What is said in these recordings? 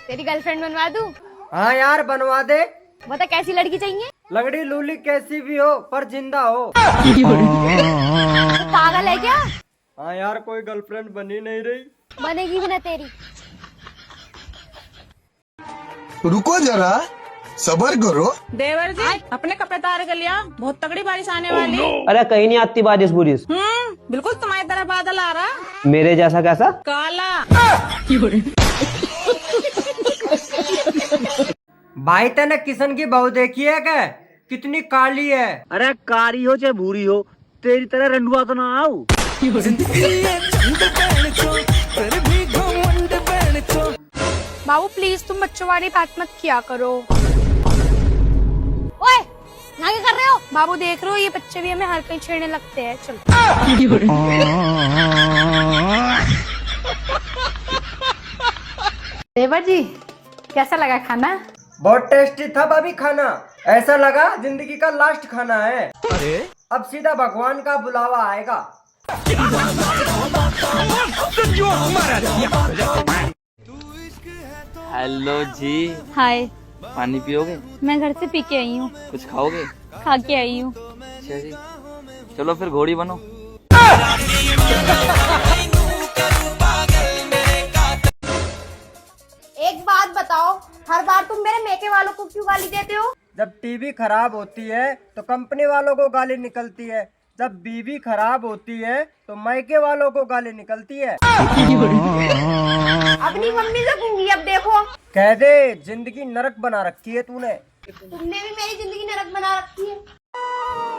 तेरी गर्लफ्रेंड बनवा दूं? हाँ यार बनवा दे। बता कैसी लड़की चाहिए? लगड़ी लूली कैसी भी हो पर जिंदा हो। पागल है क्या? हाँ यार कोई गर्लफ्रेंड बनी नहीं रही। बनेगी भी ना तेरी। रुको जरा सबर करो। देवर जी अपने कपड़े तैयार कर लिया, बहुत तगड़ी बारिश आने वाली। अरे कहीं नहीं आती बारिश बुरिश। बिल्कुल तुम्हारी तरह बादल आ रहा। मेरे जैसा कैसा? काला। भाई तेने किशन की बहू देखी है क्या? कितनी काली है। अरे कारी हो चाहे भूरी हो, तेरी तरह रंडुआ तो ना आओ। बाबू प्लीज तुम बच्चों वाली बात मत किया करो। ओए यहाँ क्या कर रहे हो? बाबू देख रहे हो ये बच्चे भी हमें हर कहीं छेड़ने लगते हैं। चलो। देवर जी कैसा लगा खाना? बहुत टेस्टी था भाभी खाना। ऐसा लगा जिंदगी का लास्ट खाना है। अरे अब सीधा भगवान का बुलावा आएगा। हेलो जी। हाय। पानी पियोगे? मैं घर से पी के आई हूँ। कुछ खाओगे? खा के आई हूँ। अच्छा जी, चलो फिर घोड़ी बनो। एक बात बताओ, हर बार तुम मेरे मेके वालों को क्यों गाली देते हो? जब टीवी खराब होती है तो कंपनी वालों को गाली निकलती है। जब बीवी खराब होती है तो मायके वालों को गाली निकलती है। अपनी मम्मी से कहूंगी अब देखो। कह दे जिंदगी नरक बना रखी है तूने। तुमने भी मेरी जिंदगी नरक बना रखी है।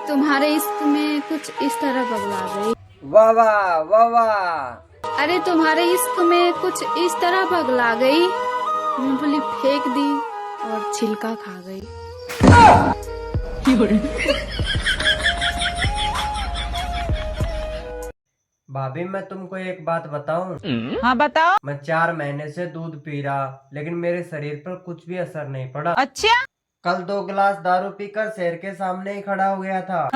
तुम्हारे इश्क में कुछ इस तरह पगला गई। वाह वाह वाह वाह। अरे तुम्हारे इश्क में कुछ इस तरह पगला गई, मूंगफली फेंक दी और छिलका खा गई। भाभी मैं तुमको एक बात बताऊं? हाँ बताओ। मैं 4 महीने से दूध पी रहा लेकिन मेरे शरीर पर कुछ भी असर नहीं पड़ा। अच्छा कल 2 गिलास दारू पीकर शेर के सामने ही खड़ा हो गया था।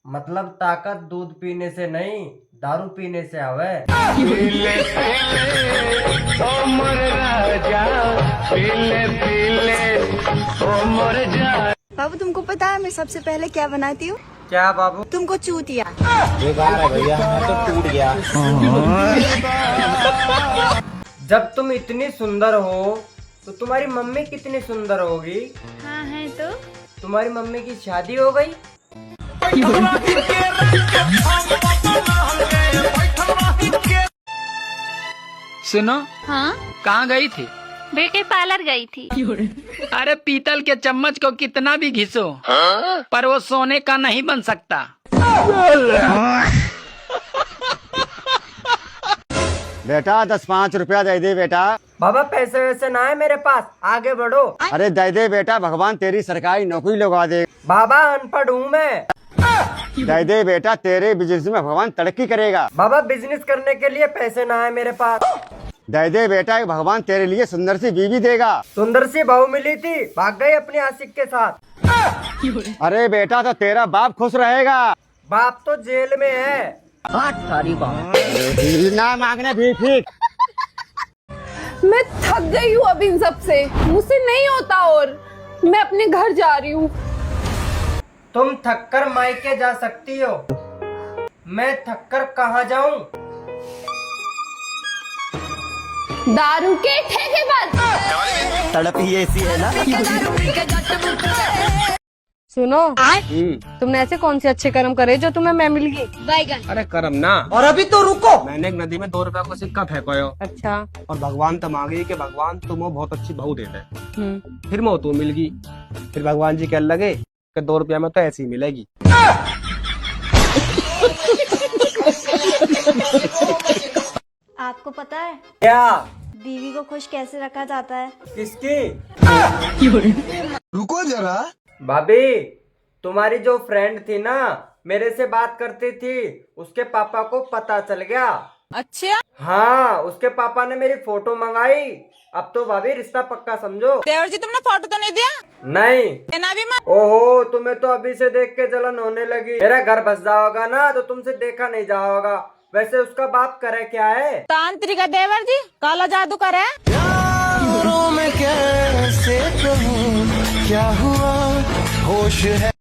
मतलब ताकत दूध पीने से नहीं दारू पीने से आवे। बाबू तुमको पता है मैं सबसे पहले क्या बनाती हूँ? क्या बाबू? तुमको चूतिया। बेकार है भैया, मैं तो टूट गया। जब तुम इतनी सुंदर हो तो तुम्हारी मम्मी कितनी सुंदर होगी? हाँ है तो। तुम्हारी मम्मी की शादी हो गई? सुनो। हाँ कहाँ गई थी? ब्यूटी पार्लर गई थी। अरे पीतल के चम्मच को कितना भी घिसो, पर वो सोने का नहीं बन सकता। बेटा 10-5 रुपया दे दे बेटा। बाबा पैसे वैसे ना है मेरे पास, आगे बढ़ो। अरे दे दे बेटा, भगवान तेरी सरकारी नौकरी लगा दे। बाबा अनपढ़ हूँ मैं। दे दे बेटा, तेरे बिजनेस में भगवान तरक्की करेगा। बाबा बिजनेस करने के लिए पैसे ना है मेरे पास। दे दे बेटा, भगवान तेरे लिए सुंदर सी बीवी देगा। सुंदर सी बहू मिली थी, भाग गई अपने आशिक के साथ। अरे बेटा तो तेरा बाप खुश रहेगा। बाप तो जेल में है। ना मांगने भी ठीक। मैं थक गई हूँ अब इन सब से, मुझसे नहीं होता और मैं अपने घर जा रही हूँ। तुम थककर मायके जा सकती हो, मैं थककर कहाँ जाऊँ? दारू के ठेके पर। तड़प ही ऐसी है ना। सुनो तुमने ऐसे कौन से अच्छे कर्म करे जो तुम्हें मैं मिल गई? बैगन। अरे करम ना। और अभी तो रुको। मैंने एक नदी में 2 रुपया को सिक्का फेंको अच्छा। और भगवान तो मांगी कि भगवान तुम बहुत अच्छी बहू दे दे। फिर मैं तू मिल गई। फिर भगवान जी कहने लगे कि 2 रुपया में तो ऐसी ही मिलेगी। आपको पता है क्या? बीवी को खुश कैसे रखा जाता है? किसकी? रुको जरा। भाभी तुम्हारी जो फ्रेंड थी ना, मेरे से बात करती थी, उसके पापा को पता चल गया। अच्छा हाँ उसके पापा ने मेरी फोटो मंगाई। अब तो भाभी रिश्ता पक्का समझो। देवर जी तुमने फोटो तो नहीं दिया? नहीं। देना भी मत। ओहो तुम्हें तो अभी से देख के जलन होने लगी। मेरा घर बस जाओगा ना तो तुमसे देखा नहीं जाओगा। वैसे उसका बाप करे क्या है? तांत्रिक है देवर जी, काला जादू करे। नजरों में कैसे कहूँ क्या हुआ होश है।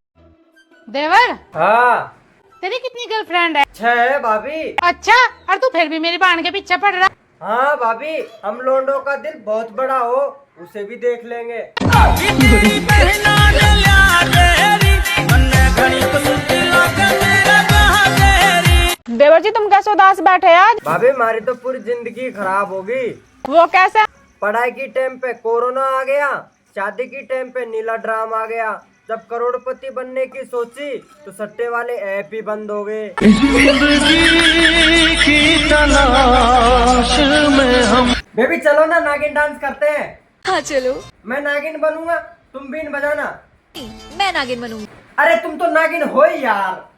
देवर, हाँ तेरी कितनी गर्लफ्रेंड है? 6 है भाभी। अच्छा, और तू फिर भी मेरी बहन के पीछे पड़ रहा। हाँ भाभी, हम लोंडों का दिल बहुत बड़ा हो, उसे भी देख लेंगे। देवर जी, तुम कैसे उदास बैठे आज? भाभी हमारी तो पूरी जिंदगी खराब होगी। वो कैसे? पढ़ाई की टाइम पे कोरोना आ गया, शादी की टाइम पे नीला ड्राम आ गया, जब करोड़पति बनने की सोची तो सट्टे वाले ऐप ही बंद हो गए। बेबी चलो ना, नागिन डांस करते हैं। हाँ चलो। मैं नागिन बनूंगा, तुम बीन बजाना। मैं नागिन बनूंगी। अरे तुम तो नागिन हो ही यार।